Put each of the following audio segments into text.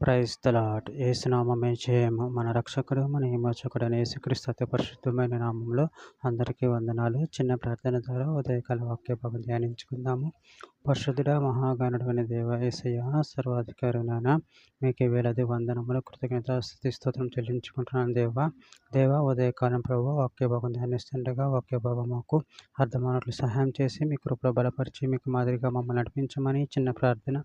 Praise the lord. యేసునామమే జయము. మన రక్షకుడు, మన విమోచకుడైన యేసుక్రీస్తు అతి పరిశుద్ధమైన నామంలో అందరికీ వందనాలు. చిన్న ప్రార్థన ద్వారా ఉదయకాల వాక్య భాగం ధ్యానించుకుందాము. పరిశుద్ధుడా, మహాగణుడైన దేవ యేసయ్య, సర్వాధికారులైన మీకే వేలాది వందనములు, కృతజ్ఞత, స్తుతి, స్తోత్రం చెల్లించుకుంటున్నాను దేవ. ఉదయకాలం ప్రభు వాక్య భాగం ధ్యానిస్తుండగా వాక్య భాగం మాకు అర్థమైనట్లు సహాయం చేసి మీ కృపలో బలపరిచి మీకు మాదిరిగా మమ్మల్ని నడిపించమని చిన్న ప్రార్థన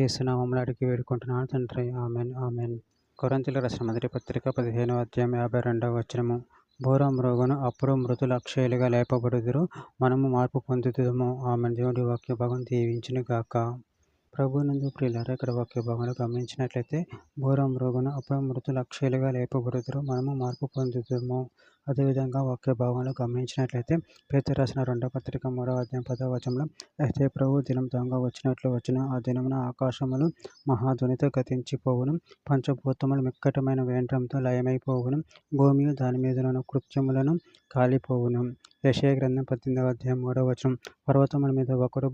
యేసునామములో అడిగి వేడుకుంటున్నాను తండ్రి. Amen amen. కొరింథీయులకు రాసిన మొదటి పత్రిక 15వ అధ్యాయం 52వ వచనము. బోర మ్రోగును, అప్పుడు మృతులు అక్షయులుగా లేపబడుదురు, మనము మార్పు పొందుదుము. ఆమెన్. దేవుడి వాక్య భాగం దీవించును గాక. ప్రభునందు ప్రియులారా, ఇక్కడ వాక్య భాగంలో గమనించినట్లయితే బోర మ్రోగును, అప్పుడు మృతులు అక్షయులుగా లేపబడుదురు, మనము మార్పు పొందుదుము. అదేవిధంగా వాక్య భాగంలో గమనించినట్లయితే పేతురు రాసిన 2వ పత్రిక 3వ అధ్యాయం 10వ వచనంలో, అయితే ప్రభు దినం త్వరగా వచ్చినట్లు వచ్చును, ఆ దినమున ఆకాశములు మహాధ్వనితో గతించిపోవును, పంచభూతములు మిక్కటమైన వేండ్రంతో లయమైపోవును, భూమియు దాని మీదనున్న కృత్యములను కాలిపోవును. యెషయా గ్రంథం 18వ అధ్యాయం 3వ వచనం. పర్వతముల మీద ఒకడు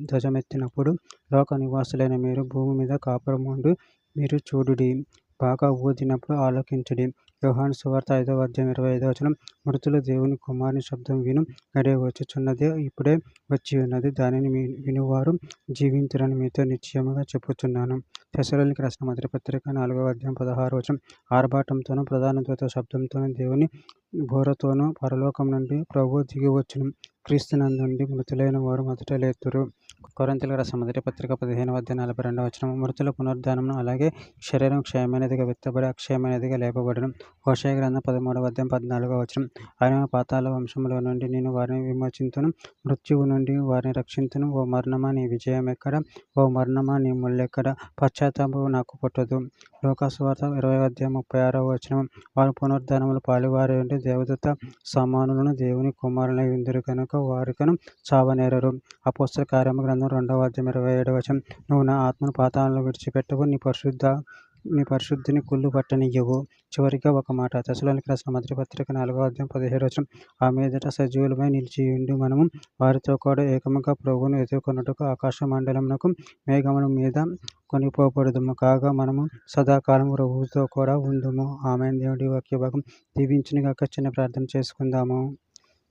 ధ్వజమెత్తినప్పుడు లోక నివాసులైన మీరు భూమి మీద కాపురముండు మీరు చూడుడి, బాగా ఊదినప్పుడు ఆలోకించుడి. యోహాను సువార్త 5వ అధ్యాయం 25వ వచనం. మృతులు దేవుని కుమారుని శబ్దం విను, గడియ వచ్చుచున్నది, ఇప్పుడే వచ్చి ఉన్నది, దానిని వినువారు జీవింతురని మీతో నిశ్చయముగా చెప్పుచున్నాను. తెస్సలోనికీయులకు రాసిన మొదటి పత్రిక 4వ అధ్యాయం 16వ వచనం. ఆర్భాటంతోనూ ప్రధాన దూత శబ్దంతోనూ దేవుని బోరతోనూ పరలోకం నుండి ప్రభువు దిగి వచ్చును, క్రీస్తునందుండి మృతులైన వారు మొదట లేతురు. కొరింథీయులకు రాసిన మొదటి పత్రిక 15వ అధ్యాయం 42వ వచనం. మృతుల పునరుద్ధానమును, అలాగే శరీరం క్షయమైనదిగా విత్తబడి అక్షయమైనదిగా లేపబడును. హోషేయ గ్రంథం 13వ అధ్యాయం 14వ వచనం. ఆయన పాతాళ వంశములో నుండి నేను వారిని విమోచింతును, మృత్యువు నుండి వారిని రక్షింతును. ఓ మరణమా, నీ విజయం ఎక్కడ? ఓ మరణమా, నీ ముల్లెక్కడ? పశ్చాత్తాపము నాకు పుట్టదు. లూకా సువార్త 20వ అధ్యాయం 36వ వచనం. వారు పునరుద్ధానములో పాలువారై ఉండి దేవదూత సమానులను దేవుని కుమారులై ఉందురు కనుక వారికను చావనేరరు. అపోస్తలుల కార్యముల గ్రంథం 2వ అధ్యాయం 27వ వచనం. నువ్వు నా ఆత్మను పాతాళంలో విడిచిపెట్టవు, నీ పరిశుద్ధిని కుళ్ళు పట్టనియ్యవు. చివరిగా ఒక మాట. తెస్సలోనికీయులకు రాసిన మొదటి పత్రిక 4వ అధ్యాయం 17వ వచనం. ఆ మీదట సజీవులమై నిలిచియుండి మనము వారితో కూడా ఏకముగా ప్రభువును ఎదుర్కొనుటకు ఆకాశ మండలమునకు మేఘముల మీద కొనిపోబడుదుము, కాగా మనము సదాకాలం ప్రభువుతో కూడా ఉందుము. ఆమేన్. దేవుడి వాక్య భాగం దీవించును గాక. చిన్న ప్రార్థన చేసుకుందాము.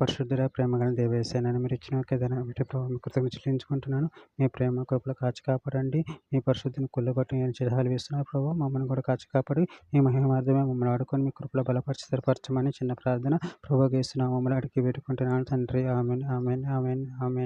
పరిశుద్ధుడా, ప్రేమగల దేవ యేసయ్య, మీరు ఇచ్చిన కృతజ్ఞతలు చెల్లించుకుంటున్నాను. మీ ప్రేమ కృపలో కాచి కాపాడండి. మీ పరిశుద్ధిని కుళ్ళబట్టి నేను చిరహాలు వేస్తున్నాను ప్రభు. మమ్మల్ని కూడా కాచి కాపాడి మీ మహిమార్థమే మమ్మల్ని ఆడుకొని మీ కృపలో బలపరిచి స్థిరపరచమని చిన్న ప్రార్థన ప్రభు యేసు నామములో అడిగి వేడుకుంటున్నాను తండ్రి. ఆమేన్ ఆమేన్ ఆమేన్ ఆమేన్.